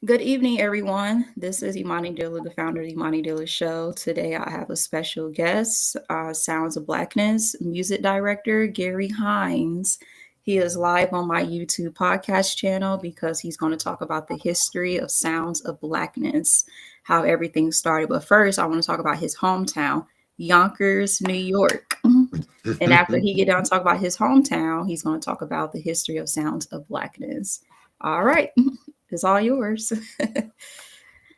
Good evening, everyone. This is Imani Dilla, the founder of the Imani Dilla Show. Today, I have a special guest, Sounds of Blackness music director Gary Hines. He is live on my YouTube podcast channel because he's going to talk about the history of Sounds of Blackness, how everything started. But first, I want to talk about his hometown, Yonkers, New York. And after he get done talk about his hometown, he's going to talk about the history of Sounds of Blackness. All right. It's all yours.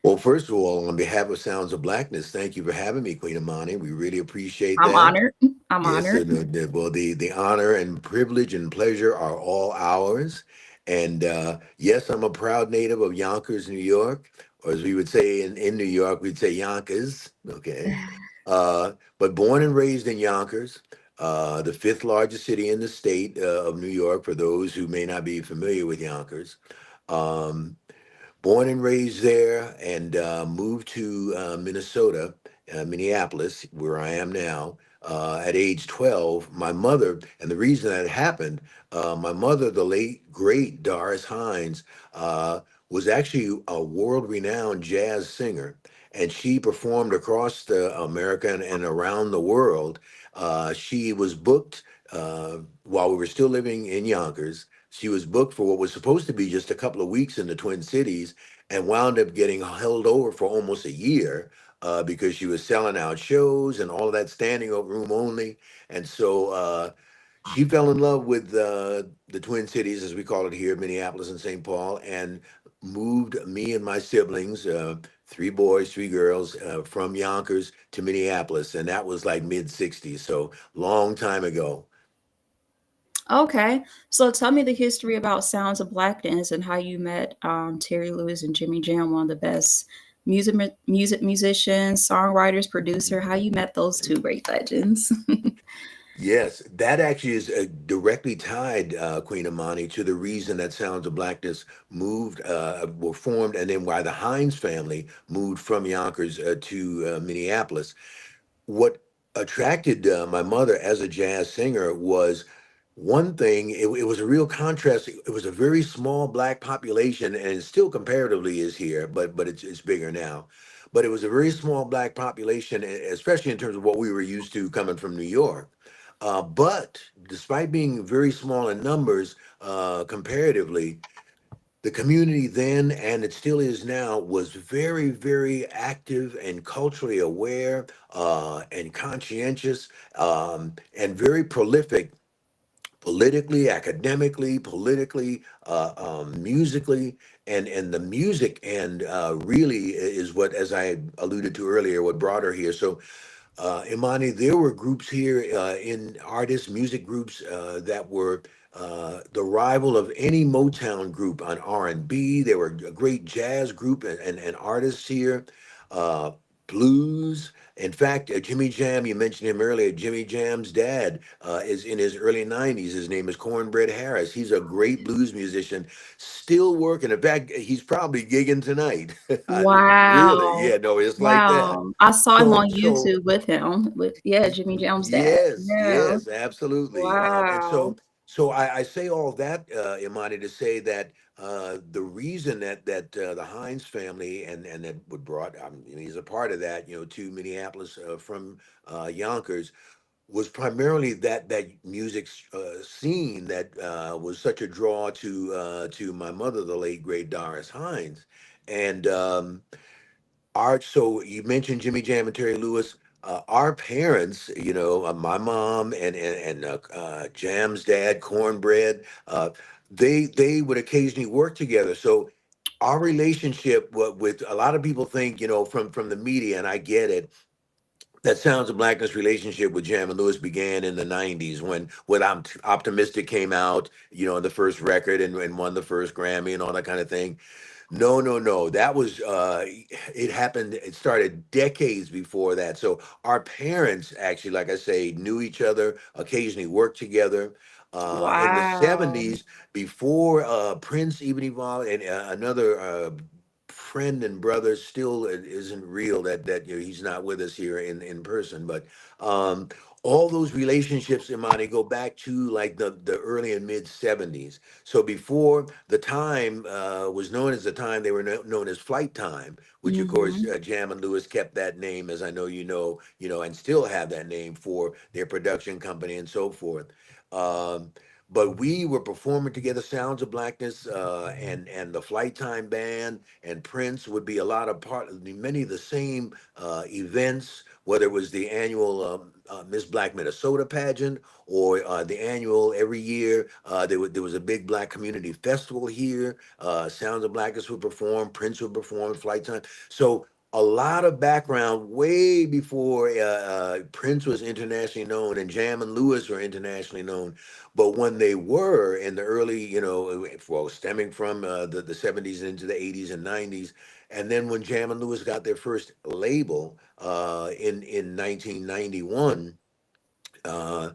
Well, first of all, on behalf of Sounds of Blackness, thank you for having me, Queen Amani. We really appreciate I'm that. honored. I'm Yes, honored. the honor and privilege and pleasure are all ours. And yes, I'm a proud native of Yonkers, New York, or as we would say in New York, we'd say Yonkers. Okay, but born and raised in Yonkers, the fifth largest city in the state of New York. For those who may not be familiar with Yonkers. Um, Born and raised there, and moved to Minnesota, Minneapolis, where I am now. At age 12, my mother, and the reason that happened, my mother, the late great Doris Hines, was actually a world-renowned jazz singer, and she performed across America and around the world. She was booked while we were still living in Yonkers. She was booked for what was supposed to be just a couple of weeks in the Twin Cities, and wound up getting held over for almost a year because she was selling out shows and all of that standing room only. And so she fell in love with the Twin Cities, as we call it here, Minneapolis and St. Paul, and moved me and my siblings, three boys, three girls, from Yonkers to Minneapolis. And that was like mid 60s, so long time ago. Okay. So tell me the history about Sounds of Blackness and how you met Terry Lewis and Jimmy Jam, one of the best musicians, songwriters, producer. How you met those two great legends. Yes, that actually is directly tied, Queen Amani, to the reason that Sounds of Blackness were formed, and then why the Hines family moved from Yonkers to Minneapolis. What attracted my mother as a jazz singer was one thing, it was a real contrast. It was a very small black population, and it still comparatively is here, but it's bigger now. But it was a very small black population, especially in terms of what we were used to coming from New York. But despite being very small in numbers comparatively, the community then, and it still is now, was very, very active and culturally aware and conscientious, and very prolific politically, academically, politically, musically, and the music and really is what, as I alluded to earlier, what brought her here. So Imani, there were groups here in artists, music groups that were the rival of any Motown group on R&B. There were a great jazz group and artists here, uh, blues. In fact, Jimmy Jam, you mentioned him earlier. Jimmy Jam's dad is in his early 90s. His name is Cornbread Harris. He's a great blues musician, still working. In fact, he's probably gigging tonight. Really? Wow. Yeah, no, it's like that. Wow. I saw him So, on so YouTube with him, with, yeah, Jimmy Jones' dad. Yes, Yeah. yes, absolutely. And Wow. so I say all that, Imani, to say that the reason that the Hines family and that would brought, he's a part of that, to Minneapolis from Yonkers, was primarily that music scene that was such a draw to my mother, the late great Doris Hines, and art. So you mentioned Jimmy Jam and Terry Lewis. Our parents, my mom and Jam's dad, Cornbread, they would occasionally work together. So our relationship with a lot of people think, from the media, and I get it, that Sounds of Blackness relationship with Jam and Lewis began in the 90s when Optimistic came out, the first record and won the first Grammy and all that kind of thing. No, no, no. That was it happened. It started decades before that. So our parents actually, like I say, knew each other, occasionally worked together. In the Wow. '70s, before Prince even evolved, and another friend and brother still isn't real. That he's not with us here in person, but. Um, all those relationships, Imani, go back to like the early and mid 70s. So before the time was known as the time, they were known as Flight Time, which of course Mm-hmm. Jam and Lewis kept that name, as I know and still have that name for their production company and so forth. Um, but we were performing together, Sounds of Blackness, and the Flight Time Band and Prince would be a lot of part of many of the same events, whether it was the annual Miss Black Minnesota pageant or the annual every year. There was a big Black community festival here. Sounds of Blackness would perform, Prince would perform, Flight Time. So a lot of background way before Prince was internationally known and Jam and Lewis were internationally known. But when they were in the early, well, stemming from the 70s into the 80s and 90s, and then when Jam and Lewis got their first label in 1991, uh,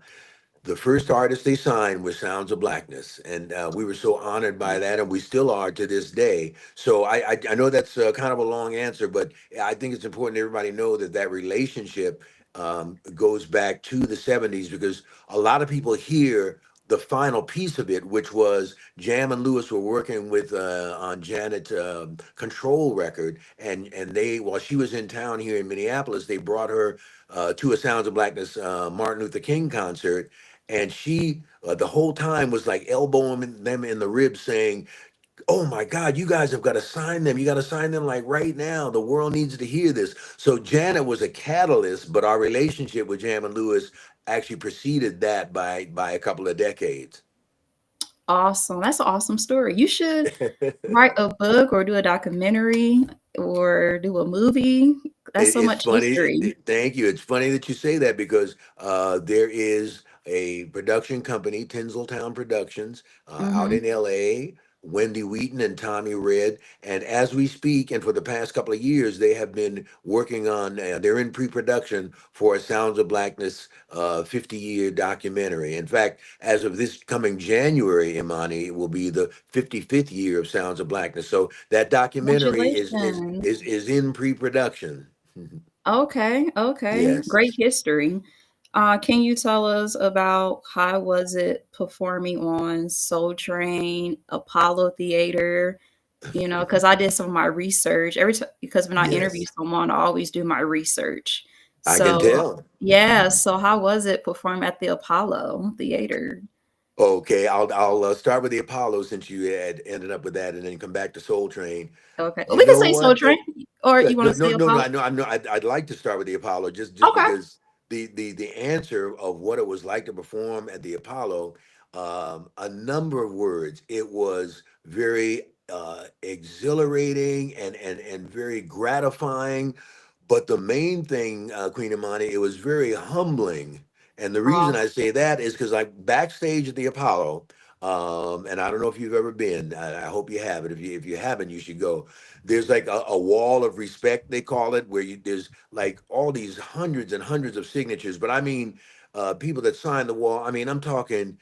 the first artist they signed was Sounds of Blackness, and we were so honored by that, and we still are to this day. So I know that's kind of a long answer, but I think it's important everybody know that that relationship goes back to the '70s because a lot of people hear the final piece of it, which was Jam and Lewis were working with on Janet Control record, and they while she was in town here in Minneapolis, they brought her to a Sounds of Blackness Martin Luther King concert, and she the whole time was like elbowing them in the ribs saying, oh my God, you guys have got to sign them, you got to sign them like right now, the world needs to hear this. So Janet was a catalyst, but our relationship with Jam and Lewis actually preceded that by a couple of decades. Awesome. That's an awesome story. You should write a book or do a documentary or do a movie. That's so It's much funny. history. Thank you. It's funny that you say that because there is a production company, Tinseltown Productions, out Mm-hmm. in LA. Wendy Wheaton and Tommy Red, and as we speak, and for the past couple of years, they have been working on. They're in pre-production for a Sounds of Blackness 50-year documentary. In fact, as of this coming January, Imani, it will be the 55th year of Sounds of Blackness. So that documentary Congratulations. is in pre-production. Okay, okay. Yes. Great history. Can you tell us about how was it performing on Soul Train, Apollo Theater? Because I did some of my research every time because when I interview Yes. someone, I always do my research. I can So, tell. yeah, so how was it performing at the Apollo Theater? Okay, I'll start with the Apollo since you had ended up with that, and then come back to Soul Train. Okay. Well, You we can know say Soul what? Train, or you want No, to say no, no, no. Apollo? I know. I'd like to start with the Apollo just Okay. because the answer of what it was like to perform at the Apollo, a number of words. It was very exhilarating and very gratifying. But the main thing, Queen Amani, it was very humbling. And the reason I say that is because like backstage at the Apollo, and I don't know if you've ever been. I hope you have it. If you haven't, you should go. There's like a wall of respect, they call it, where there's like all these hundreds and hundreds of signatures. But I mean, people that sign the wall. I mean, I'm talking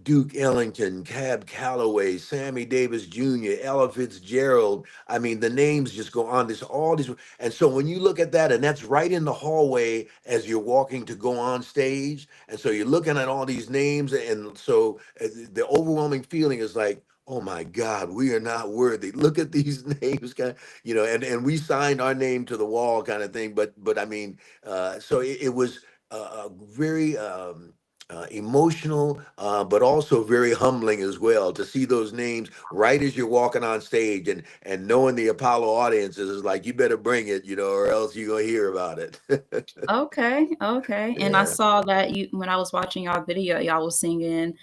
Duke Ellington, Cab Calloway, Sammy Davis Jr., Ella Fitzgerald. I mean, the names just go on. This all these, and so when you look at that, and that's right in the hallway as you're walking to go on stage, and so you're looking at all these names, and so the overwhelming feeling is like, oh my God, we are not worthy. Look at these names, kind of, and we signed our name to the wall, kind of thing. But I mean, so it was very emotional, but also very humbling as well to see those names right as you're walking on stage, and knowing the Apollo audiences is like, you better bring it, or else you're gonna hear about it. Okay, okay. And I Yeah, saw that you when I was watching y'all video, y'all was singing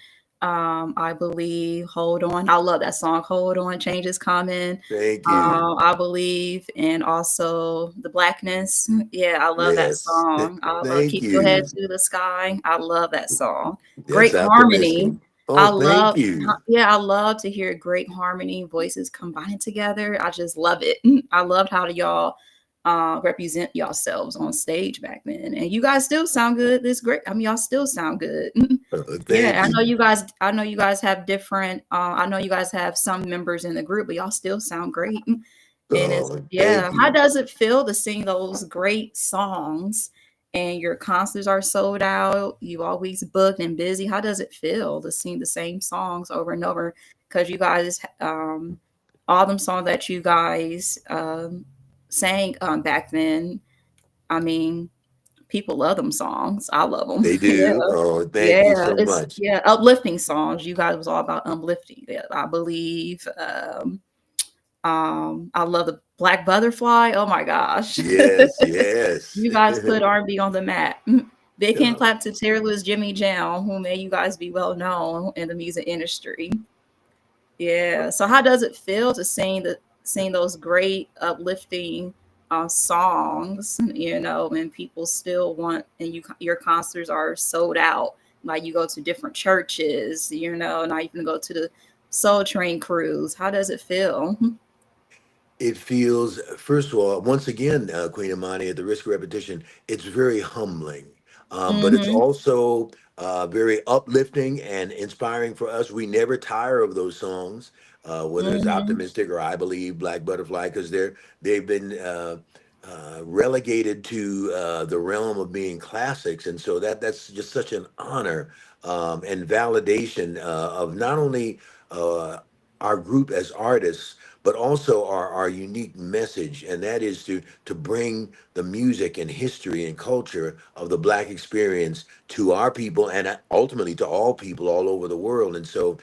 I believe Hold On. I love that song, Hold On, Change is Coming. thank you. I believe, and also The Blackness. Yeah, I love that Yes, song. I love thank Keep Your Head you. to the Sky. I love that song. That's Great harmony. optimistic. Oh, I thank love you. yeah, I love to hear great harmony, voices combining together. I just love it. I loved how y'all represent yourselves on stage back then. And you guys still sound good. This great. I mean, y'all still sound good. Thank Yeah, I know you. you guys. I know you guys have different. I know you guys have some members in the group, but y'all still sound great. And it's Oh, yeah. thank How you. does it feel to sing those great songs and your concerts are sold out. You always booked and busy. How does it feel to sing the same songs over and over? Because you guys, all them songs that you guys sang back then. I mean, people love them songs. I love them. They Yeah, do. Oh, thank you yeah. so It's much. yeah, uplifting songs. You guys was all about uplifting. Yeah, I believe. I love the Black Butterfly. Oh my gosh. Yes, yes. You guys put R&B on the map. Big hand clap to Terry Lewis, Jimmy Jam, who made you guys be well known in the music industry. Yeah. So how does it feel to sing those great uplifting songs? You know, and people still want, and your concerts are sold out. Like you go to different churches. You know, now you can go to the Soul Train cruise. How does it feel? It feels, first of all, once again, Queen Amani, at the risk of repetition, it's very humbling, but it's Mm-hmm. also very uplifting and inspiring for us. We never tire of those songs, whether it's Mm-hmm. optimistic or I believe Black Butterfly, because they've been relegated to the realm of being classics, and so that's just such an honor and validation of not only uh, our group as artists, but also our unique message, and that is to bring the music and history and culture of the Black experience to our people and ultimately to all people all over the world. And so,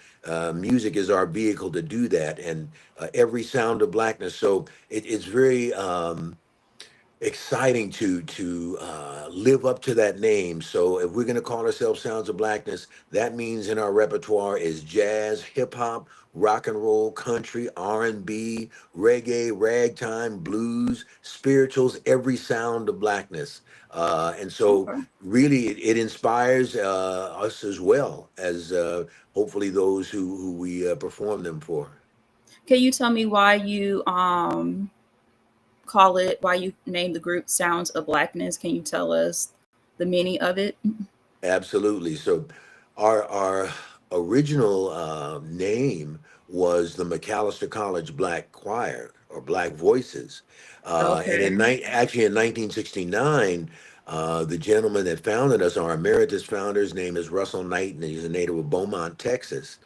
music is our vehicle to do that, and every sound of Blackness. So it's very. Exciting to live up to that name. So if we're going to call ourselves Sounds of Blackness, that means in our repertoire is jazz, hip hop, rock and roll, country, R&B, reggae, ragtime, blues, spirituals, every sound of blackness. And so Okay. really it inspires us as well as hopefully those who we perform them for. Can you tell me why you call it, why you name the group Sounds of Blackness? Can you tell us the meaning of it? Absolutely. So, our original name was the McAllister College Black Choir or Black Voices, and Okay. actually in 1969, the gentleman that founded us, our emeritus founder, his name is Russell Knight, and he's a native of Beaumont, Texas.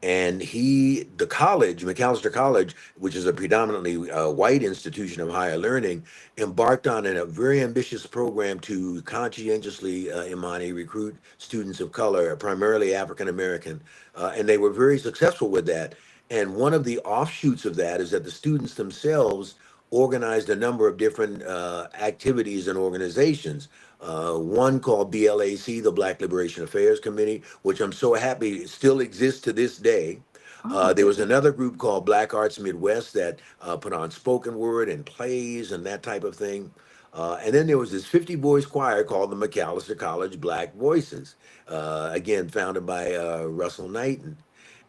And the college, McAllister College, which is a predominantly white institution of higher learning, embarked on a very ambitious program to conscientiously, Imani, recruit students of color, primarily African American, and they were very successful with that. And one of the offshoots of that is that the students themselves organized a number of different activities and organizations. One called BLAC, the Black Liberation Affairs Committee, which I'm so happy still exists to this day. Oh, There was good. another group called Black Arts Midwest that put on spoken word and plays and that type of thing. And then there was this 50 voice choir called the McAllister College Black Voices, again, founded by Russell Knighton.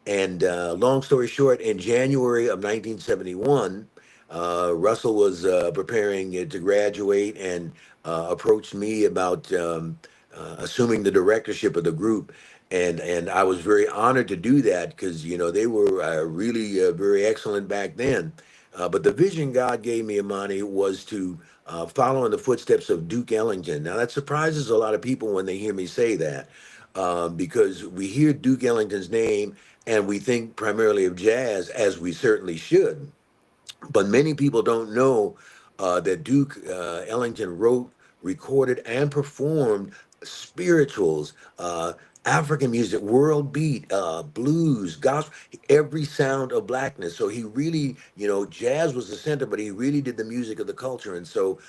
And long story short, in January of 1971, Russell was preparing to graduate and approached me about assuming the directorship of the group. And I was very honored to do that because, they were really very excellent back then. But the vision God gave me, Imani, was to follow in the footsteps of Duke Ellington. Now, that surprises a lot of people when they hear me say that, because we hear Duke Ellington's name and we think primarily of jazz, as we certainly should. But many people don't know that Duke Ellington wrote, recorded, and performed spirituals, African music, world beat, blues, gospel, every sound of blackness. So he really, jazz was the center, but he really did the music of the culture. And so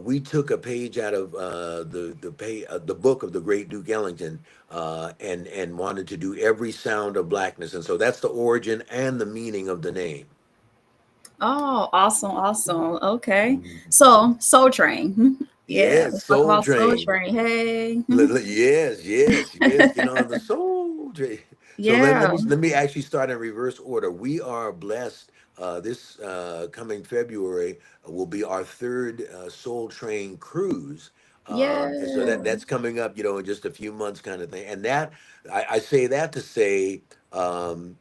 we took a page out of the book of the great Duke Ellington, and wanted to do every sound of blackness. And so that's the origin and the meaning of the name. Oh, awesome, awesome. Okay. So, Soul Train. Yeah, Yes, let's talk Soul about Soul Train. Train. Hey. Yes, yes, yes. Get on the Soul Train. So let, Yeah. let me let me actually start in reverse order. We are blessed. This coming February will be our third Soul Train cruise, and so Yeah. that's coming up, in just a few months, kind of thing. And that I say that to say. Um,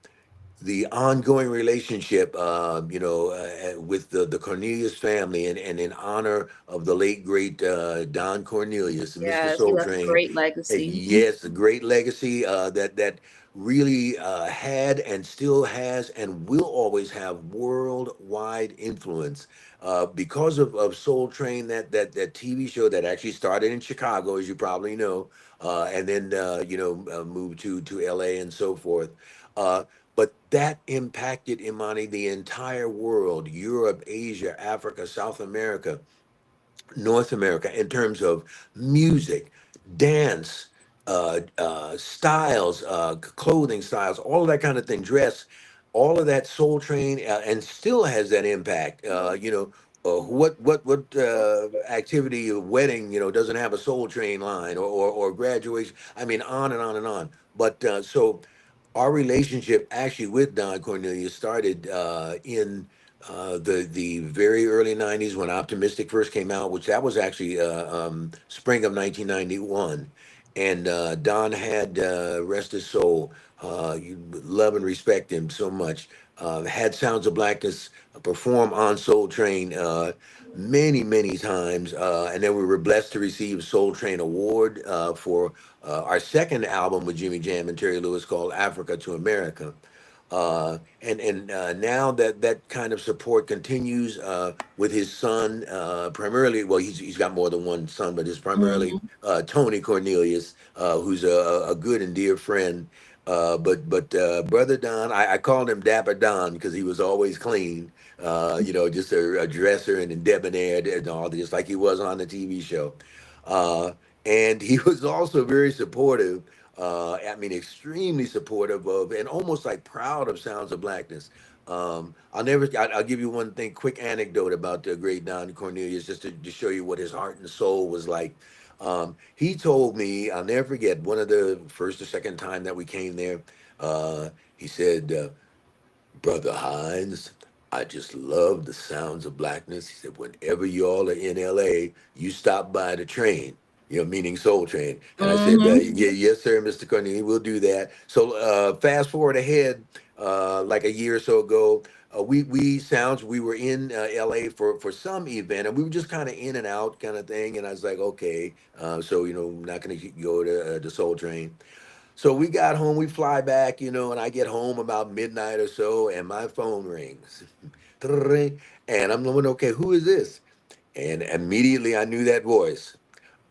the ongoing relationship, with the Cornelius family, and in honor of the late great Don Cornelius, Mr. Yes, he Soul left a Train. great legacy. Yes, a great legacy that really had and still has and will always have worldwide influence because of Soul Train, that TV show that actually started in Chicago, as you probably know, and then moved to LA and so forth. Uh, but that impacted, Imani, the entire world: Europe, Asia, Africa, South America, North America, in terms of music, dance, styles, clothing styles, all of that kind of thing, dress, all of that. Soul Train, and still has that impact. What activity, wedding, doesn't have a Soul Train line, or graduation? I mean, on and on and on. But so our relationship actually with Don Cornelius started in the very early '90s, when Optimistic first came out, which that was actually spring of 1991. And Don had, rest his soul, you love and respect him so much. Had Sounds of Blackness perform on Soul Train many, many times. And then we were blessed to receive Soul Train Award for our second album with Jimmy Jam and Terry Lewis, called Africa to America. And now that kind of support continues with his son, primarily. Well, he's got more than one son, but it's primarily Mhm. Tony Cornelius, who's a good and dear friend. But brother Don, I called him Dapper Don because he was always clean. Just a dresser and debonair and all, just like he was on the TV show. Uh, and he was also very supportive. I mean, extremely supportive of, and almost like proud of, Sounds of Blackness. I'll give you one thing, quick anecdote about the great Don Cornelius, just to show you what his heart and soul was like. He told me, I'll never forget, one of the first or second time that we came there. He said, Brother Hines, I just love the Sounds of Blackness. He said, whenever y'all are in LA, you stop by the train, meaning Soul Train. And I said, Mhm. yeah, yes, sir, Mr. Carney, we'll do that. So fast forward ahead, like a year or so ago, we were in LA for some event, and we were just kind of in and out kind of thing. And I was like, okay, so, not going to go to the Soul Train. So we got home, we fly back, and I get home about midnight or so, and my phone rings. And I'm going, okay, who is this? And immediately I knew that voice.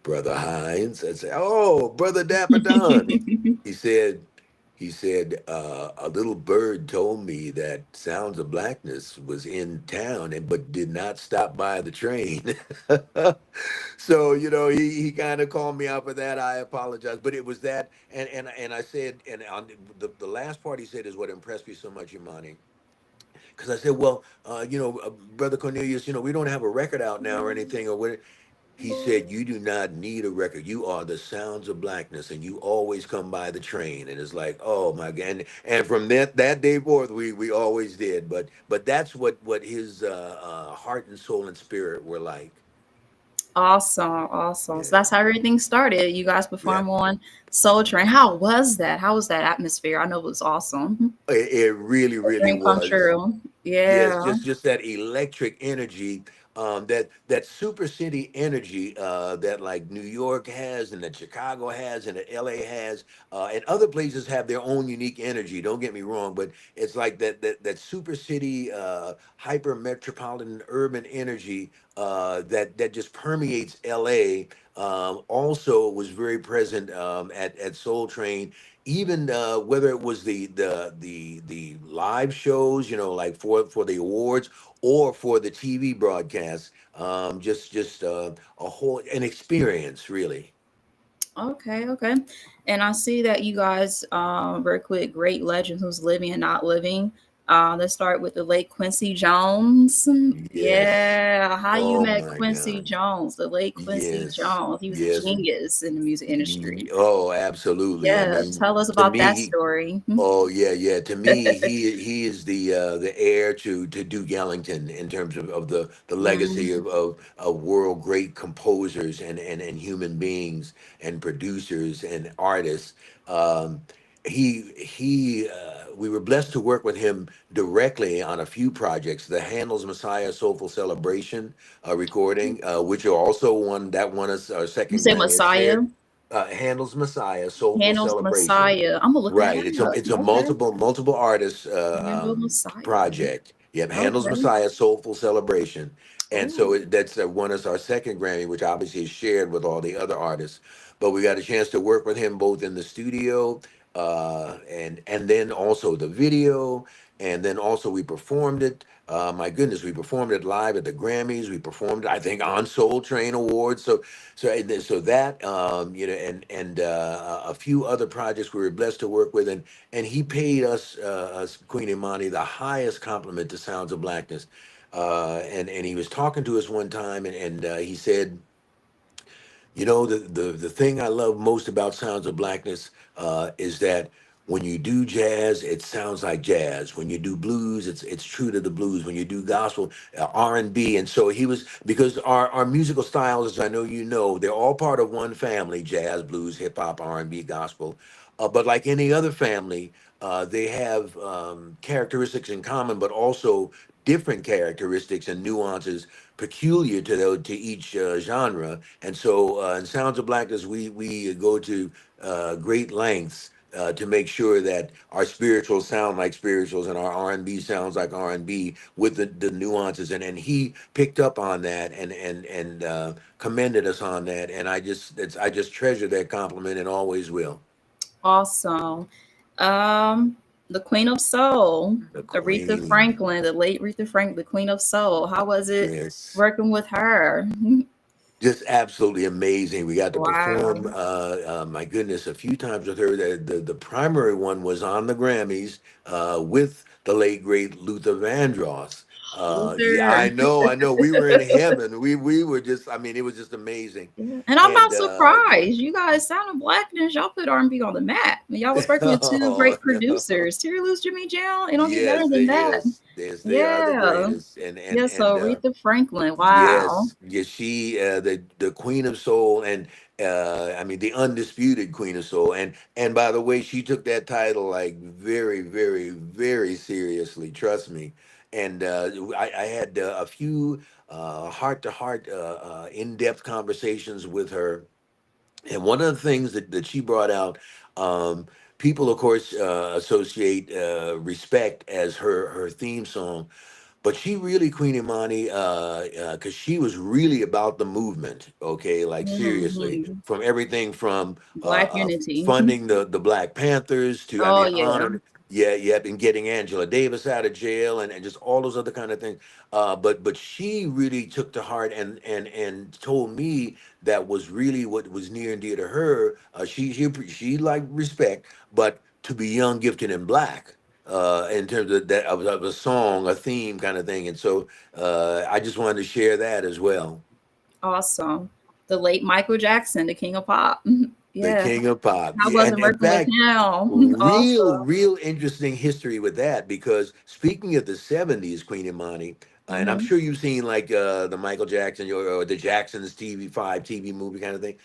Brother Hines. I said, "Oh, Brother Dapper Don." He said, a little bird told me that Sounds of Blackness was in town, and but did not stop by the train. So, he kind of called me out for that. I apologize, but it was that, and I said, and on the last part he said is what impressed me so much, Imani, because I said, well, Brother Cornelius, we don't have a record out now or anything, or what. He said, "You do not need a record. You are the Sounds of Blackness, and you always come by the train." And it's like, oh my God! And from that day forth, we always did. But that's what his heart and soul and spirit were like. Awesome, awesome. So Yeah, that's how everything started. You guys yeah. perform on Soul Train. How was that? How was that atmosphere? I know it was awesome. It really, A really dream come was. true. Yes, Yeah. just that electric energy, that super city energy that like New York has, and that Chicago has, and that LA has, and other places have their own unique energy. Don't get me wrong, but it's like that super city, hyper metropolitan urban energy that just permeates LA. Also was very present at Soul Train, even whether it was the live shows, like for the awards, or for the TV broadcasts. Just a whole an experience, really. Okay, okay. And I see that you guys, very quick, great legends who's living and not living. Let's start with the late Quincy Jones. Yes. Yeah, how you Oh met my Quincy God. Jones, the late Quincy Yes. Jones. He was a Yes. genius in the music industry. Oh, absolutely. I Yeah, mean, tell us to about me, that he story. oh yeah, yeah. To me, he is the heir to Duke Ellington, in terms of the legacy Mhm. of world great composers and human beings and producers and artists. Um, we were blessed to work with him directly on a few projects. The Handel's Messiah Soulful Celebration recording, which are also one that won us our You second say Grammy, as Messiah? shared. Handel's Messiah Soulful Handel's Celebration. Messiah. I'm gonna look that Right. up. It's a Okay. multiple artists Handle Messiah. project. Yep. Handel's Okay. Messiah Soulful Celebration, and Oh, so that's won us our second Grammy, which obviously is shared with all the other artists. But we got a chance to work with him both in the studio, and then also the video, and then also we performed it. My goodness, we performed it live at the Grammys. We performed it, I think, on Soul Train Awards. So that and a few other projects we were blessed to work with, and he paid us Queen Imani the highest compliment to Sounds of Blackness, and he was talking to us one time, and he said, you know, the thing I love most about Sounds of Blackness is that when you do jazz, it sounds like jazz. When you do blues, it's true to the blues. When you do gospel, R&B, and so he was, because our musical styles, as I know you know, they're all part of one family: jazz, blues, hip hop, R&B, gospel. But like any other family, they have characteristics in common, but also different characteristics and nuances peculiar to each genre. And so, in Sounds of Blackness, we go to great lengths to make sure that our spirituals sound like spirituals and our R&B sounds like R&B with the nuances. And he picked up on that and commended us on that. And I just treasure that compliment and always will. awesome. Um, the Queen of Soul, The Aretha Queen, Franklin, the late Aretha Franklin, the Queen of Soul. How was it yes. working with her? Just absolutely amazing. We got to Wow. perform, my goodness, a few times with her. The primary one was on the Grammys with the late great Luther Vandross. Yeah, Luther. I know. We were in heaven. We were just, I mean, it was just amazing. Yeah. And I'm And not surprised. You guys sounded Blackness. Y'all put R&B on the map. And y'all was working with two oh great no. producers, Terry Lewis, Jimmy Jam. It don't get better Yes, than that. they are the Yeah. greatest. Yeah. So Aretha Franklin. Wow. Yes, yes, she the Queen of Soul, and I mean the undisputed Queen of Soul, and by the way, she took that title like very, very, very seriously. Trust me. And I had a few heart to heart, in depth conversations with her, and one of the things that she brought out. People, of course, associate "Respect" as her theme song, but she really, Queen Imani, because she was really about the movement. Okay, like seriously, Hmm. from everything from Black unity. funding the Black Panthers to, I Oh, mean, yeah. honored. Yeah, yeah, and getting Angela Davis out of jail, and just all those other kind of things. But she really took to heart and told me that was really what was near and dear to her. She liked Respect, but to be young, gifted, and black, in terms of that of a song, a theme kind of thing. And so I just wanted to share that as well. Awesome. The late Michael Jackson, the king of pop. The Yeah. King of Pop. I Yeah, wasn't and in working with fact, him. Also. real interesting history with that, because speaking of the 70s, Queen Imani, and I'm Hmm. sure you've seen like the Michael Jackson, or the Jacksons TV movie kind of thing.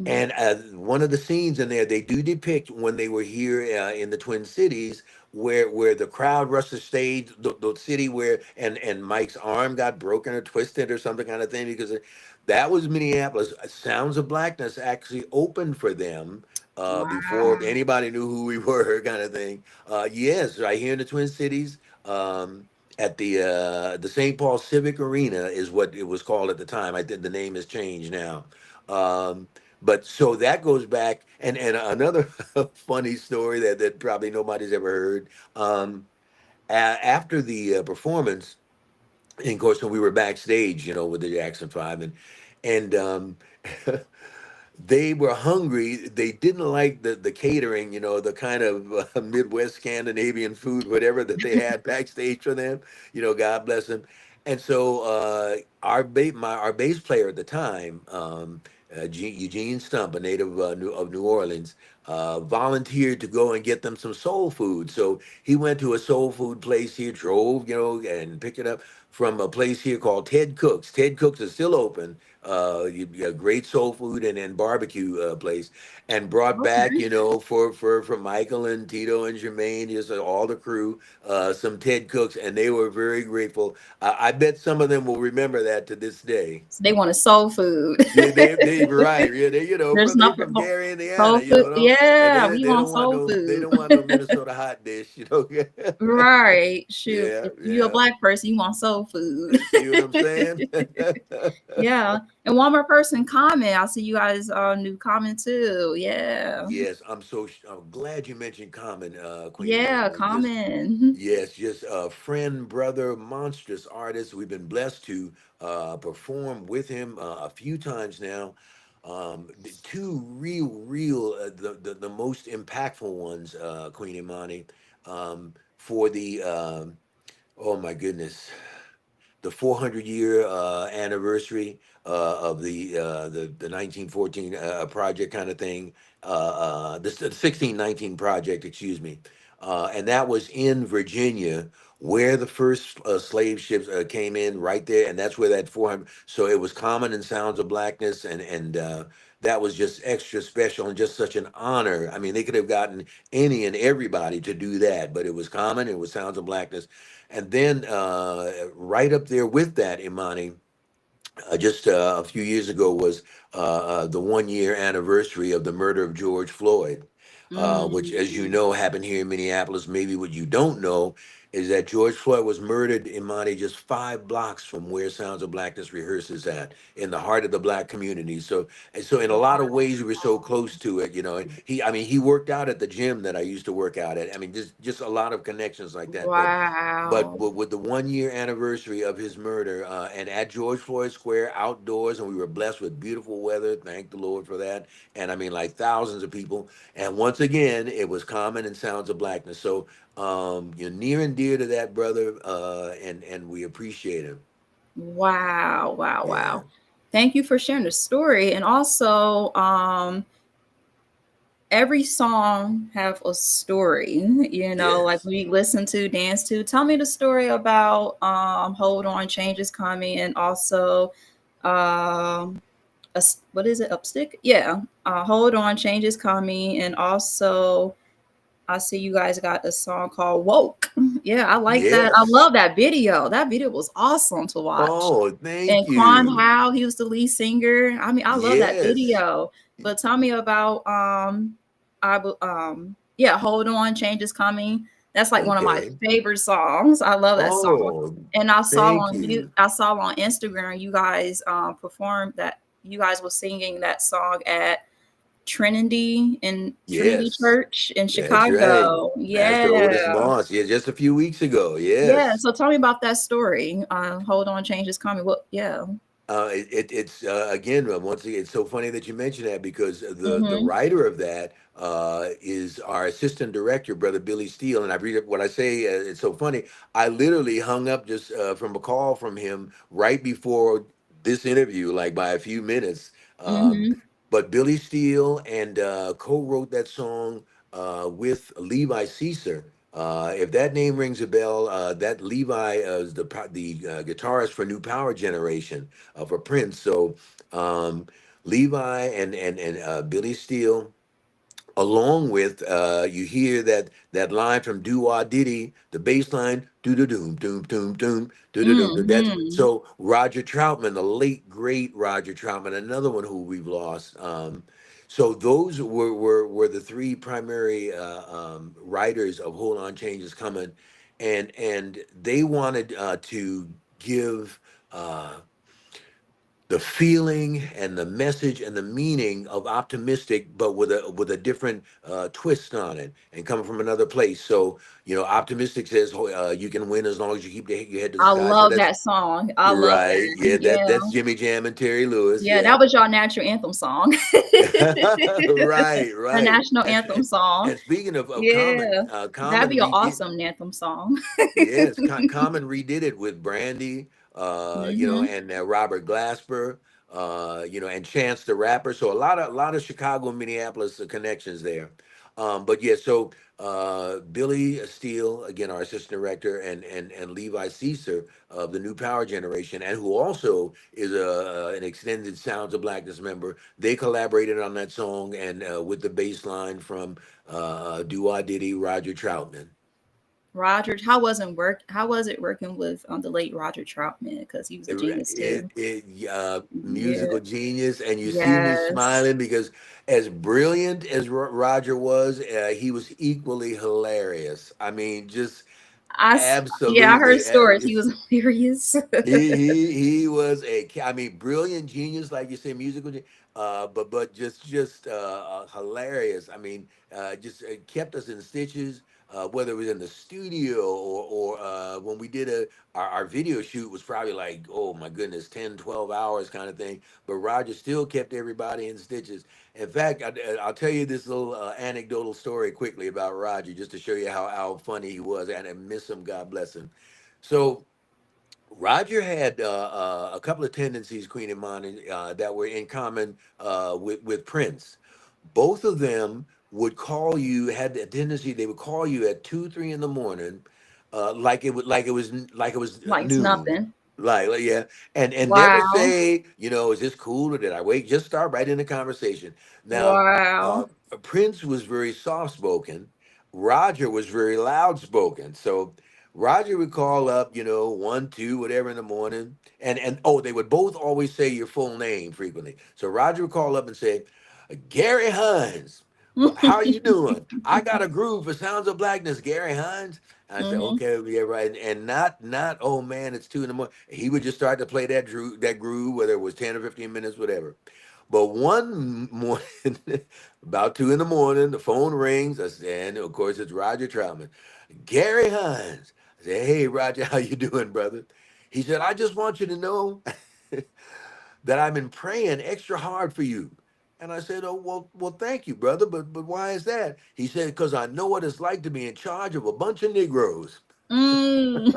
And one of the scenes in there, they do depict when they were here in the Twin Cities, where the crowd rushed the stage, the city where, and Mike's arm got broken or twisted or something kind of thing, because that was Minneapolis. Sounds of Blackness actually opened for them before Wow. anybody knew who we were, kind of thing. Yes, right here in the Twin Cities. At the St. Paul Civic Arena is what it was called at the time. I think the name has changed now. Um, but so that goes back, and another funny story that probably nobody's ever heard. After the performance, and of course, when we were backstage, you know, with the Jackson Five, and they were hungry. They didn't like the catering, you know, the kind of Midwest Scandinavian food, whatever that they had backstage for them. You know, God bless them. And so our bass player at the time, Eugene Stump, a native of New Orleans, volunteered to go and get them some soul food. So he went to a soul food place here, drove, and picked it up from a place here called Ted Cook's. Ted Cook's is still open. A great soul food and barbecue place, and brought back, Okay. for Michael and Tito and Jermaine, just all the crew, some Ted Cooks, and they were very grateful. I bet some of them will remember that to this day. So they wanted soul food. Yeah, they right. Yeah, There's they nothing from but Gary, Indiana. soul food. And Yeah, we want soul they food. don't want no Minnesota hot dish. Right. Shoot. Yeah, If you're a yeah. black person, you want soul food. See what I'm saying? Yeah. And one more person comment. I see you guys new comment too. Yeah. Yes, I'm glad you mentioned Common, Queen Yeah, Amani. Just comment. Yes, just a friend, brother, monstrous artist. We've been blessed to perform with him a few times now. The two real, the most impactful ones, Queen Imani, for the oh my goodness, the 400-year anniversary of the 1914 project kind of thing, the 1619 project, excuse me, and that was in Virginia, where the first slave ships came in, right there, and that's where that 400. So it was Common and Sounds of Blackness, and that was just extra special and just such an honor. I mean, they could have gotten any and everybody to do that, but it was Common, it was Sounds of Blackness, and then right up there with that, Imani, just a few years ago was the 1 year anniversary of the murder of George Floyd, which, as you Mm. know, happened here in Minneapolis. Maybe what you don't know is that George Floyd was murdered, Imani, just 5 blocks from where Sounds of Blackness rehearses at, in the heart of the Black community. So in a lot of ways, we were so close to it. I mean, he worked out at the gym that I used to work out at. I mean, just a lot of connections like that. But Wow. with the 1 year anniversary of his murder, and at George Floyd Square outdoors, and we were blessed with beautiful weather. Thank the Lord for that. And I mean, like thousands of people. And once again, it was Common and Sounds of Blackness. So you're near and dear to that brother, and we appreciate him. Wow. Wow. Yeah. Wow. Thank you for sharing the story. And also, every song have a story, like Yes. we listen to, dance to. Tell me the story about Hold On, Change is Coming, and also um what is it, Upstick? Yeah. Hold On, Change is Coming, and also I see you guys got a song called Woke. Yeah, I like that. I Yes. love that video. That video was awesome to watch. Oh, thank And Quan you. Howe, he was the lead singer. I mean, I love that Yes. video. But tell me about yeah, Hold On, Change is Coming. That's like one of my Okay. favorite songs. I love that song. Oh, And thank you. I saw on Instagram you guys performed that, you guys were singing that song at Trinity Yes. Church in That's right. Chicago. Pastor Yeah. Otis Moss. Yeah, just a few weeks ago. Yeah. Yes. So tell me about that story. Hold On, Change is Coming. What? Yeah. It's again, once again, it's so funny that you mention that, because the Mm-hmm. writer of that is our assistant director, brother Billy Steele. And I read it what I say. It's so funny. I literally hung up just from a call from him right before this interview, like by a few minutes. Um, Mm-hmm. but Billy Steele and co-wrote that song with Levi Caesar. If that name rings a bell, that Levi is the guitarist for New Power Generation for Prince. So um, Levi and Billy Steele, along with you hear that line from Do Wah Diddy, the bass line, do do doom doom doom doom do do doom. That's Mm-hmm. so Roger Troutman, the late great Roger Troutman, another one who we've lost. So those were the three primary writers of Hold On, Change Is Coming, and they wanted to give the feeling and the message and the meaning of optimistic, but with a different twist on it, and coming from another place. So optimistic says you can win as long as you keep your head to the I sky. So love that's that song. I love right. that. Yeah, Yeah. that's Jimmy Jam and Terry Lewis. Yeah, Yeah. that was your national anthem song. Right, A right. national anthem song. And speaking of Common, Yeah. That'd Common be an redid. awesome anthem song. Yes, Common redid it with Brandy, Hmm. and Robert Glasper. and Chance the Rapper. So a lot of Chicago and Minneapolis connections there. But yeah, so Billy Steele, again, our assistant director, and Levi Caesar of the New Power Generation, and who also is an extended Sounds of Blackness member. They collaborated on that song and with the bass line from Do I Diddy, Roger Troutman. Roger, how was it working with the late Roger Troutman? Because he was a genius too. Yeah. Musical genius, and you see me Yes. smiling because as brilliant as Roger was, he was equally hilarious. I mean, just Yeah, I heard absolutely. stories. He was hilarious. He was I mean, brilliant genius, like you say, musical, but just hilarious. I mean, just kept us in stitches. Whether it was in the studio or when we did our video shoot was probably like, oh my goodness, 10, 12 hours kind of thing. But Roger still kept everybody in stitches. In fact, I'll tell you this little anecdotal story quickly about Roger, just to show you how funny he was, and I miss him. God bless him. So Roger had a couple of tendencies, Queen Imani, that were in common with Prince. Both of them would call you, had the tendency they would call you at 2, 3 in the morning, like it was Like it's noon. nothing. Yeah, and never Wow. say, is this cool or did I wait? Just start right in the conversation. Now, Wow. uh, Prince was very soft spoken. Roger was very loud spoken. So Roger would call up, 1, 2, whatever in the morning, and oh, they would both always say your full name frequently. So Roger would call up and say, Gary Hines, how you doing? I got a groove for Sounds of Blackness, Gary Hines. I said, Hmm. okay, yeah, right. And not, oh man, it's 2 in the morning. He would just start to play that groove, whether it was 10 or 15 minutes, whatever. But one morning, about 2 in the morning, the phone rings. And of course, it's Roger Troutman. Gary Hines. I said, hey, Roger, how you doing, brother? He said, I just want you to know that I've been praying extra hard for you. And I said, oh, well, thank you, brother. But why is that? He said, because I know what it's like to be in charge of a bunch of Negroes. Mm.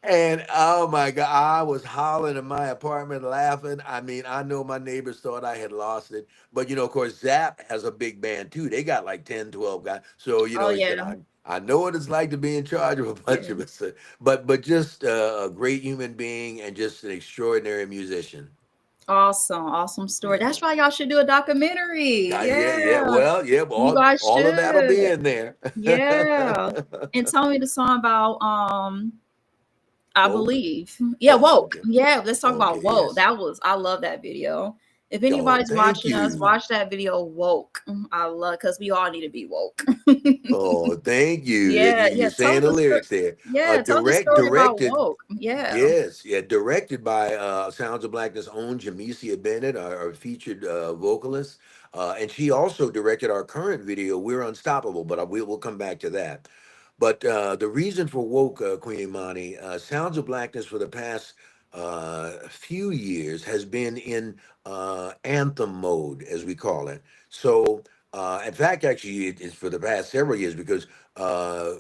And oh my God, I was hollering in my apartment laughing. I mean, I know my neighbors thought I had lost it. But, of course, Zap has a big band too. They got like 10, 12 guys. So, Oh he said, yeah. I know what it's like to be in charge of a bunch Yeah. of us. But just a great human being and just an extraordinary musician. Awesome. Awesome story. Yeah. That's why y'all should do a documentary. Yeah. Yeah. Well, yeah, You all, guys all of that'll should. be in there. Yeah. And tell me the song about I Woke. believe. Yeah, Oh, woke. okay. Yeah, let's talk about Okay, woke. yes. I love that video. If Oh, anybody's thank watching us, you. watch that video woke. I love because we all need to be woke. Oh, thank you. Yeah, You're yeah. Tell saying the the story. lyrics there. Yeah, tell the story about Directed. woke. Yeah. Yes, yeah, directed by Sounds of Blackness' own Jamesia Bennett, our featured vocalist, and she also directed our current video, "We're Unstoppable." But we'll come back to that. But the reason for Woke, Queen Imani, Sounds of Blackness for the past few years has been in anthem mode, as we call it. So, in fact, actually, it's for the past several years because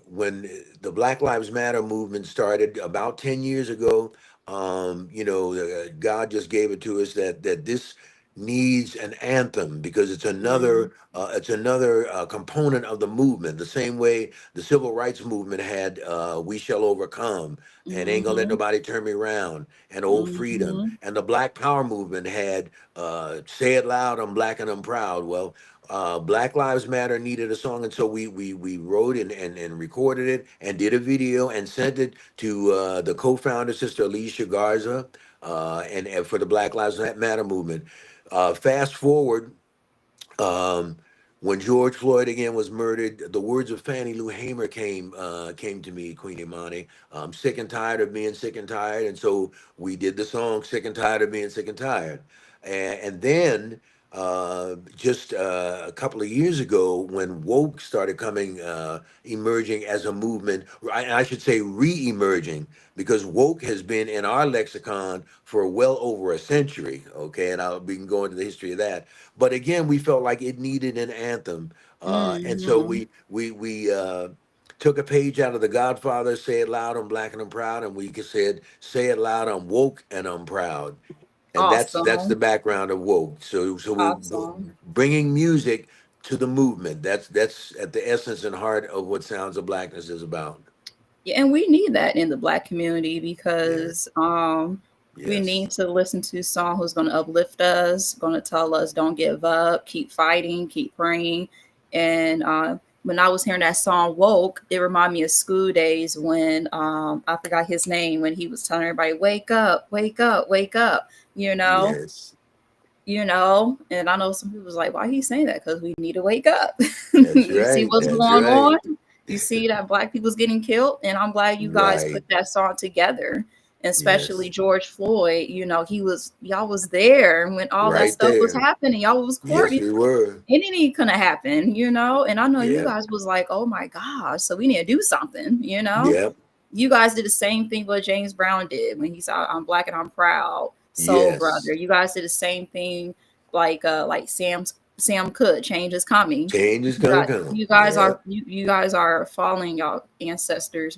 when the Black Lives Matter movement started about 10 years ago, God just gave it to us that this needs an anthem because Mm, it's another component of the movement. The same way the civil rights movement had "We Shall Overcome" and "Ain't Gonna Let mm-hmm, Nobody Turn Me Around" and "Old Freedom," mm-hmm. and the Black Power movement had "Say It Loud, I'm Black and I'm Proud." Well, Black Lives Matter needed a song, and so we wrote and recorded it and did a video and sent it to the co-founder, Sister Alicia Garza, and for the Black Lives Matter movement. Fast forward, um, when George Floyd again was murdered, the words of Fannie Lou Hamer came to me, Queen Imani. I'm sick and tired of being sick and tired, and so we did the song "Sick and Tired of Being Sick and Tired," and then just a couple of years ago, when woke started emerging as a movement, I should say re-emerging, because woke has been in our lexicon for well over a century. Okay, and we can go into the history of that. But again, we felt like it needed an anthem, and so Mm-hmm. we took a page out of The Godfather, "Say It Loud, I'm Black and I'm Proud," and we said, "Say it loud, I'm woke and I'm proud." And that's the Awesome. background of woke. So we're Awesome. bringing music to the movement. That's at the essence and heart of what Sounds of Blackness is about. Yeah, and we need that in the black community Yeah. because we Yes. need to listen to someone who's going to uplift us, going to tell us don't give up, keep fighting, keep praying. And when I was hearing that song "Woke," it reminded me of school days when I forgot his name when he was telling everybody wake up, wake up, wake up. You know, Yes. and I know some people was like, why he saying that? Because we need to wake up. That's You see right. what's That's going right. on. You see that black people's getting killed, and I'm glad you guys put Right. that song together. Especially Yes. George Floyd, y'all was there when all that Right stuff was there. happening. Y'all was Yes, courting we were. anything could have happened. And I know you Yep. guys was like, oh my gosh, so we need to do something. Yep. You guys did the same thing what James Brown did when he said, I'm black and I'm proud. Soul Yes. Brother. You guys did the same thing like Sam Cooke, change is coming. Change is You gonna got come. you guys are Yep. you guys are following y'all the ancestors'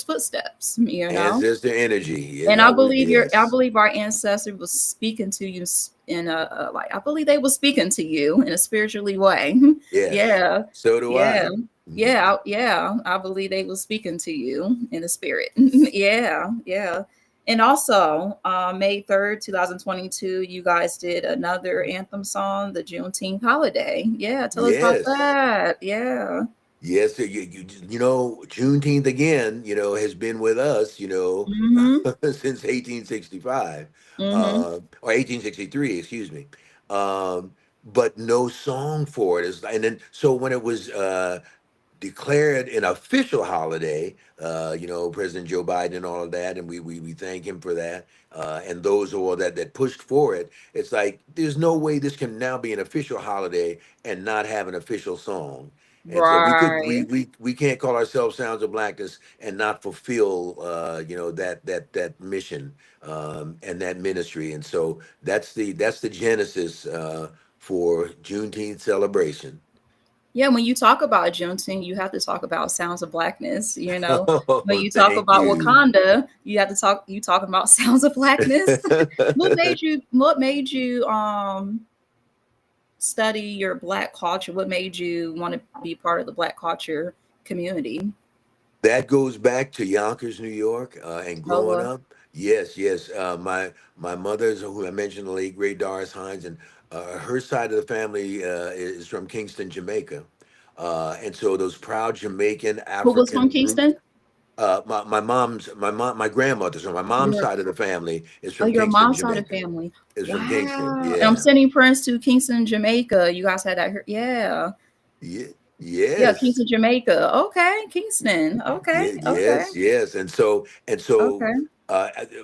footsteps. Ancestor energy. You And I know, believe I yes. believe our ancestor was speaking to you in like I believe they were speaking to you in a spiritually way. Yes. Yeah, So do yeah, I. Mhm. yeah. I believe they were speaking to you in the spirit. Yeah, yeah. And also, May 3rd, 2022, you guys did another anthem song, the Juneteenth holiday. Yeah, tell us about Yes. that. Yeah. Yes, so you know, Juneteenth again, has been with us, Mm-hmm. since 1865, Mm-hmm. or 1863, excuse me. But no song for it. And then, so when it was declared an official holiday. President Joe Biden and all of that, and we thank him for that. And those who are that pushed for it. It's like there's no way this can now be an official holiday and not have an official song. And so we could Right. we can't call ourselves Sounds of Blackness and not fulfill that mission and that ministry. And so that's the genesis for Juneteenth celebration. Yeah, when you talk about Juneteenth, you have to talk about Sounds of Blackness. When Oh, you talk thank about you. Wakanda, you have to you talking about Sounds of Blackness. What made you study your black culture? What made you want to be part of the black culture community? That goes back to Yonkers, New York, and Oh, growing up. Yes, yes. My mother's, who I mentioned, the late great Doris Hines, and her side of the family is from Kingston, Jamaica, and so those proud Jamaican who was from African roots. Kingston? My grandmother, so my mom's Your side of the family is Oh, from your Kingston, mom's side of Jamaica. family. Is from Kingston. Wow. And I'm Yeah. sending Prince to Kingston, Jamaica. You guys had that here. Yeah. Yeah, Yes. Kingston, Jamaica. Okay, Kingston. Okay, okay, Yes, yes, and so okay.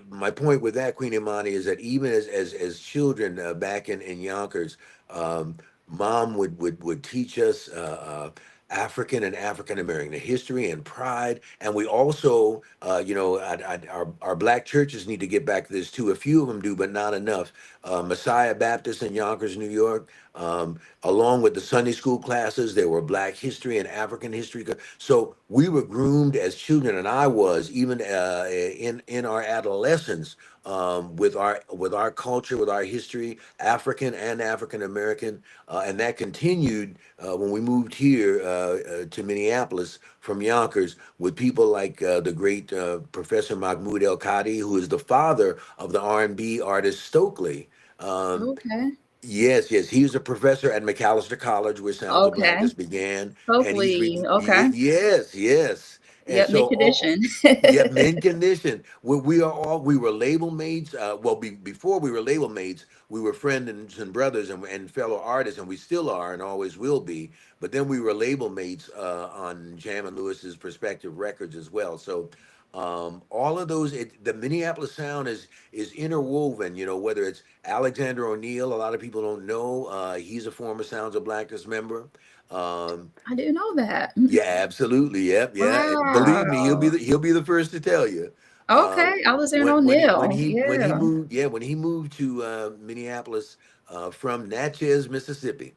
my point with that, Queen Imani, is that even as children back in Yonkers, um, Mom would teach us African and African American history and pride, and we also, our black churches need to get back to this too. A few of them do, but not enough. Messiah Baptist in Yonkers, New York. Along with the Sunday school classes, there were Black history and African history. So we were groomed as children, and I was even in our adolescence with our culture, with our history, African and African American, and that continued when we moved here to Minneapolis from Yonkers with people like the great Professor Mahmoud El Kadi, who is the father of the R&B artist Stokely. Um, Okay. Yes, yes. He was a professor at Macalester College, where Sounds of Okay. Blackness began, and Hopefully. Okay. yes, yes. And Yep, so, mid condition. yep, men condition. We were label mates. Before we were label mates, we were friends and brothers and fellow artists, and we still are and always will be. But then we were label mates on Jam and Lewis's Perspective Records as well. So all of those, the Minneapolis sound is interwoven. Whether it's Alexander O'Neill, a lot of people don't know. He's a former Sounds of Blackness member. Um, I didn't know that. yeah, absolutely. Yep, yeah. Believe me, he'll be Wow. the first to tell you. Okay. Alexander When O'Neill. he Yeah. moved, when he moved to Minneapolis from Natchez, Mississippi.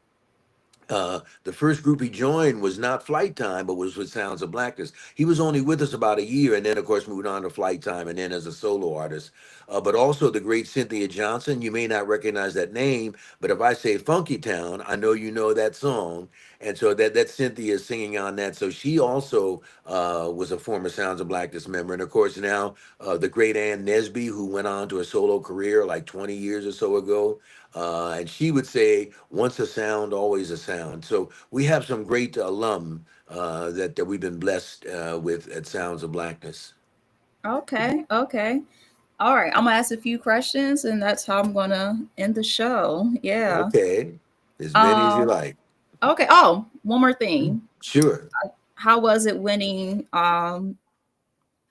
The first group he joined was not Flight Time, but was with Sounds of Blackness. He was only with us about a year, and then, of course, moved on to Flight Time, and then as a solo artist. But also the great Cynthia Johnson. You may not recognize that name, but if I say Funky Town, I know you know that song, and so that Cynthia is singing on that. So she also was a former Sounds of Blackness member, and of course now the great Ann Nesby, who went on to a solo career like 20 years or so ago. And she would say, once a sound, always a sound. So we have some great alum that we've been blessed with at Sounds of Blackness. Okay, okay. All right, I'm gonna ask a few questions, and that's how I'm gonna end the show. Yeah. Okay, as many as you Um. like. Okay. Oh, one more thing. Sure. How was it winning?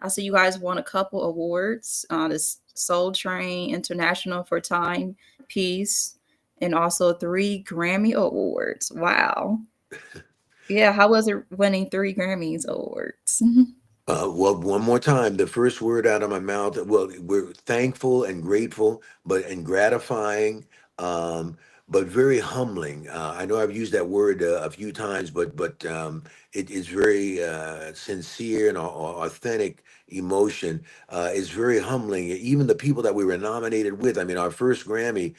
I see you guys won a couple awards. This Soul Train International for Time Peace, and also 3 Grammy awards. Wow. Yeah. How was it winning 3 Grammys awards? Well, one more time, the first word out of my mouth. Well, we're thankful and grateful, but and gratifying, um, but very humbling. I know I've used that word a few times, but it is very sincere and authentic emotion. It's very humbling. Even the people that we were nominated with. I mean, our first Grammy,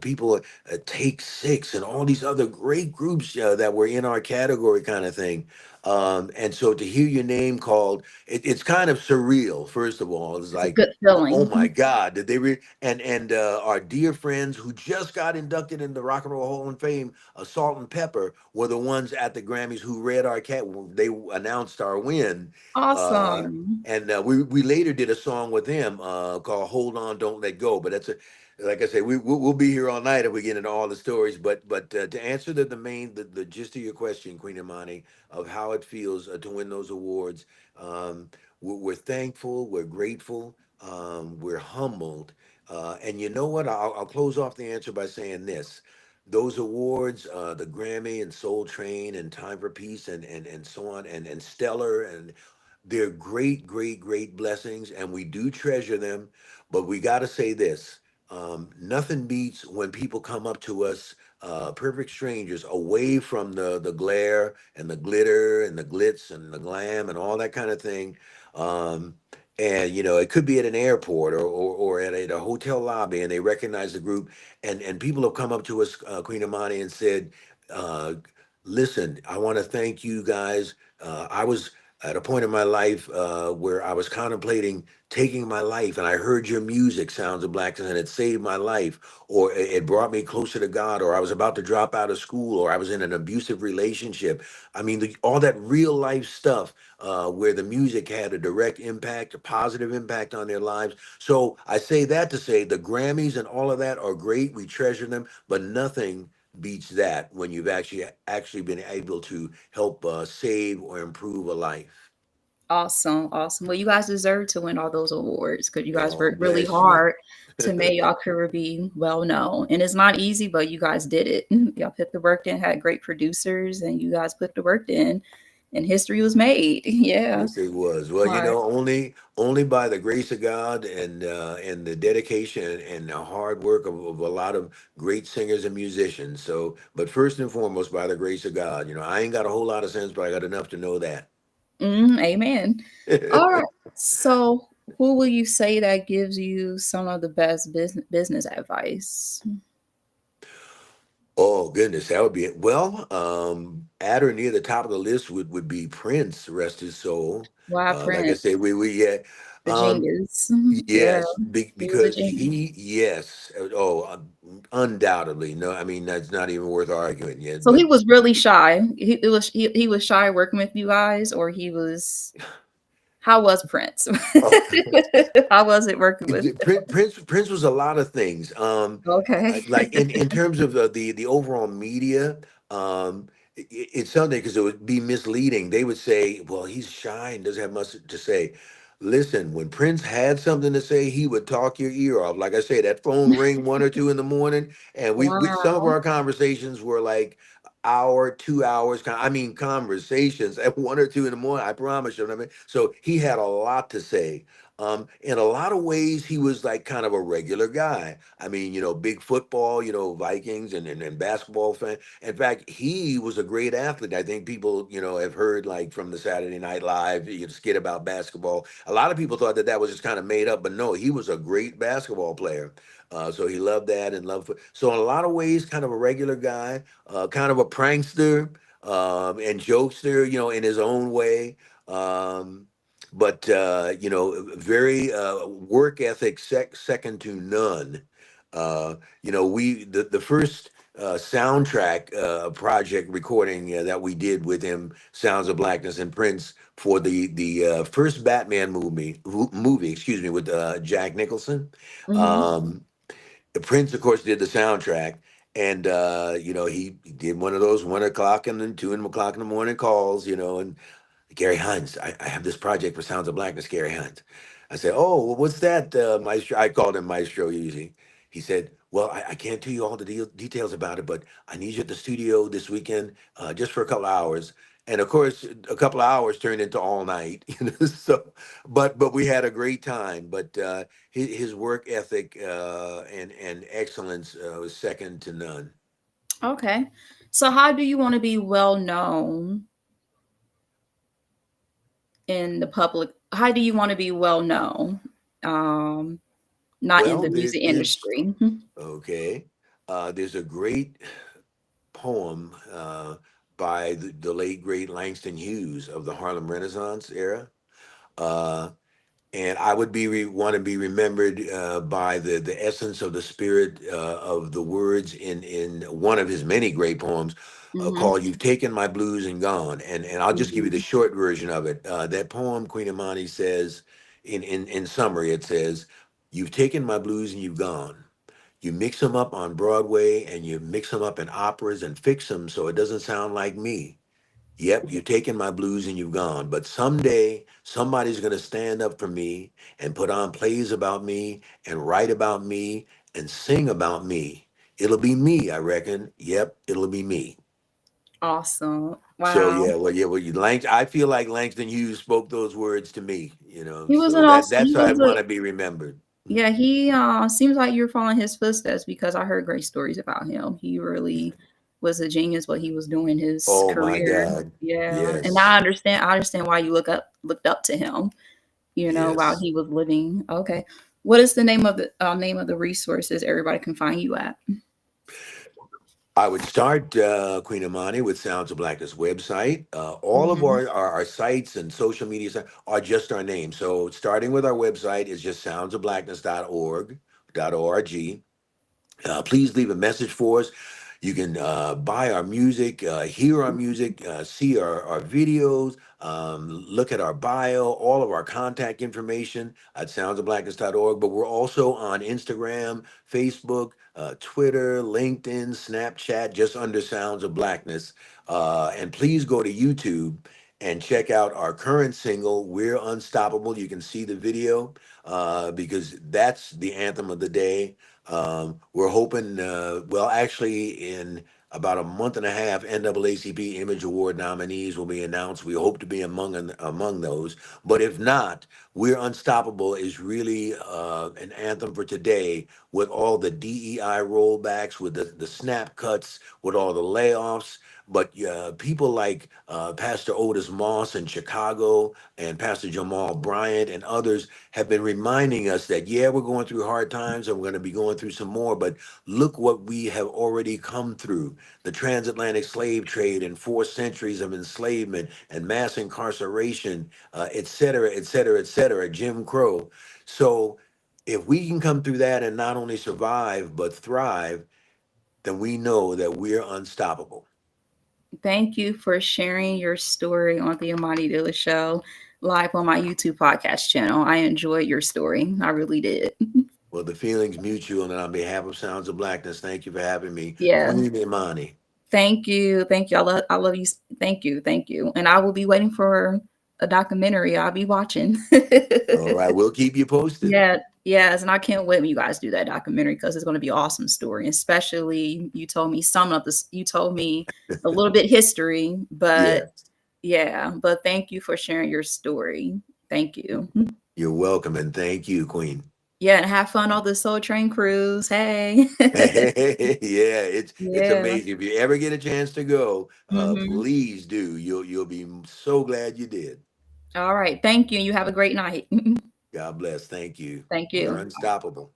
people Take Six and all these other great groups that were in our category, kind of thing. And so to hear your name called, it's kind of surreal. First of all, it's It's a like, good oh feeling. my God, did they? And our dear friends who just got inducted in the Rock and Roll Hall of Fame, Salt and Pepper, were the ones at the Grammys who read our cat. They announced our win, uh, Awesome. and we later did a song with them called "Hold On, Don't Let Go." But that's a like I say, we'll be here all night if we get into all the stories. But to answer the main the gist of your question, Queen Imani, of how it feels to win those awards. We're thankful, we're grateful, we're humbled. And you know what? I'll close off the answer by saying this. Those awards, the Grammy and Soul Train and Time for Peace and so on, and Stellar, and they're great, great, great blessings, and we do treasure them. But we got to say this: nothing beats when people come up to us, perfect strangers, away from the glare and the glitter and the glitz and the glam and all that kind of thing. Um, and it could be at an airport or at a hotel lobby, and they recognize the group. And people have come up to us, Queen Amani, and said, uh, "Listen, I want to thank you guys. I was at a point in my life where I was contemplating taking my life, and I heard your music, Sounds of Blackness, and it saved my life, or it brought me closer to God, or I was about to drop out of school, or I was in an abusive relationship. I mean, all that real life stuff where the music had a direct impact, a positive impact on their lives. So I say that to say the Grammys and all of that are great. We treasure them, but nothing beats that when you've actually been able to help save or improve a life. Awesome, awesome. Well, you guys deserve to win all those awards because you guys Oh, worked really bless you. hard to make y'all career be well known. And it's not easy, but you guys did it. Y'all put the work in, had great producers, and you guys put the work in, and history was made. Yeah. Yes, it was. Well, All right. only by the grace of God and the dedication and the hard work of a lot of great singers and musicians. So, but first and foremost, by the grace of God. I ain't got a whole lot of sense, but I got enough to know that. Amen. All right. So, who will you say that gives you some of the best business advice? Oh goodness, that would be it. Well, at or near the top of the list would be Prince, rest his soul. Why Like I Prince, said, we yeah. the Um, genius? Yeah, Yes, he was a because genius. yes, undoubtedly. No, I mean, that's not even worth arguing yet. So he But was really shy. He was shy working with you guys, or he was. How was Prince? oh, How was it working with? Prince was a lot of things. Okay. Like in terms of the overall media, it's something because it would be misleading. They would say, "Well, he's shy and doesn't have much to say." Listen, when Prince had something to say, he would talk your ear off. Like I say, that phone ring 1 or 2 in the morning, and we some of Wow. our conversations were like hour, 2 hours. I mean, conversations at 1 or 2 in the morning. I promise you. What I mean, so he had a lot to say. In a lot of ways, he was like kind of a regular guy. I mean, big football, Vikings and basketball fan. In fact, he was a great athlete. I think people, have heard like from the Saturday Night Live, skit about basketball. A lot of people thought that that was just kind of made up, but no, he was a great basketball player. So he loved that and loved. So in a lot of ways, kind of a regular guy, kind of a prankster and jokester, in his own way. Um, but very work ethic second to none. We the first soundtrack project recording that we did with him, Sounds of Blackness and Prince, for the first Batman movie, excuse me, with Jack Nicholson. Mm-hmm. Um, the Prince, of course, did the soundtrack, and he did one of those 1 o'clock and then 2 o'clock in the morning calls, and Gary Hines, I have this project for Sounds of Blackness, Gary Hines. I said, oh, well, what's that, Maestro? I called him Maestro usually. He said, well, I can't tell you all the details about it, but I need you at the studio this weekend just for a couple of hours. And of course, a couple of hours turned into all night, So, but we had a great time. But his work ethic and excellence was second to none. Okay. So how do you want to be well known in the public? How do you want to be well known? Um, Not in Well, the music there's industry. okay. There's a great poem by the late great Langston Hughes of the Harlem Renaissance era. Uh, and I would want to be remembered by the essence of the spirit of the words in one of his many great poems Mm-hmm. called "You've Taken My Blues and Gone." And I'll just give you the Mm-hmm. short version of it. That poem, Queen Amani says, in summary, it says, "You've taken my blues and you've gone. You mix them up on Broadway and you mix them up in operas and fix them so it doesn't sound like me. Yep, you've taken my blues and you've gone. But someday somebody's going to stand up for me and put on plays about me and write about me and sing about me. It'll be me, I reckon. Yep, it'll be me." Awesome. So Wow. I feel like Langston Hughes spoke those words to me. He was So an awesome. that's He how I was want a to be remembered. Yeah. He seems like you're following his footsteps because I heard great stories about him. He really was a genius what he was doing his Oh my career. God. Yeah, and Yes. I understand why you looked up to him. While Yes. he was living. Okay. What is the name of the resources everybody can find you at? I would start, Queen Amani, with Sounds of Blackness website. All of Hmm. our sites and social media are just our name. So starting with our website is just soundsofblackness.org. Please leave a message for us. You can buy our music, hear our music, see our videos, look at our bio, all of our contact information at soundsofblackness.org. But we're also on Instagram, Facebook, Twitter, LinkedIn, Snapchat, just under Sounds of Blackness. And please go to YouTube and check out our current single, We're Unstoppable. You can see the video because that's the anthem of the day. We're hoping, well, actually, in about a month and a half, NAACP Image Award nominees will be announced. We hope to be among those. But if not, We're Unstoppable is really an anthem for today with all the DEI rollbacks, with the snap cuts, with all the layoffs. But people like Pastor Otis Moss in Chicago and Pastor Jamal Bryant and others have been reminding us that, yeah, we're going through hard times and we're going to be going through some more, but look what we have already come through. The transatlantic slave trade and 4 centuries of enslavement and mass incarceration, et cetera, et cetera, et cetera, Jim Crow. So if we can come through that and not only survive, but thrive, then we know that we're unstoppable. Thank you for sharing your story on the Amani Dilla Show live on my YouTube podcast channel. I enjoyed your story. I really did. Well, the feeling's mutual, and on behalf of Sounds of Blackness, thank you for having me, Yeah. Queen Imani. Thank you. Thank you. I love you. Thank you. Thank you. And I will be waiting for a documentary. I'll be watching. All right, we'll keep you posted. Yeah, yes, and I can't wait when you guys do that documentary because it's going to be an awesome story. Especially you told me some of this. You told me a little bit history, but Yes. yeah. But thank you for sharing your story. Thank you. You're welcome, and thank you, Queen. Yeah, and have fun on the Soul Train cruise. Hey. Yeah, it's Yeah. amazing. If you ever get a chance to go, Hmm. please do. You'll be so glad you did. All right. Thank you. You have a great night. God bless. Thank you. Thank We're you. unstoppable.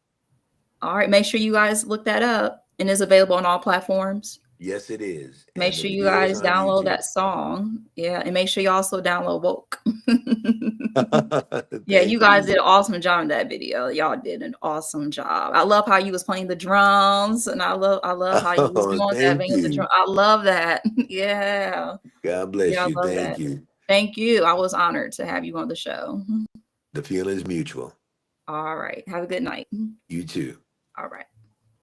All right. Make sure you guys look that up and it's available on all platforms. Yes, it is. Make And the sure you video is guys on download YouTube. that song. Yeah. And make sure you also download Woke. Yeah, you Thank guys you. did an awesome job in that video. Y'all did an awesome job. I love how you was playing the drums, and I love how you was Oh, doing that thank being the drum. you. I love that. Yeah. God Yeah, bless I you. love Thank that. you. Thank you. I was honored to have you on the show. The feeling is mutual. All right. Have a good night. You too. All right.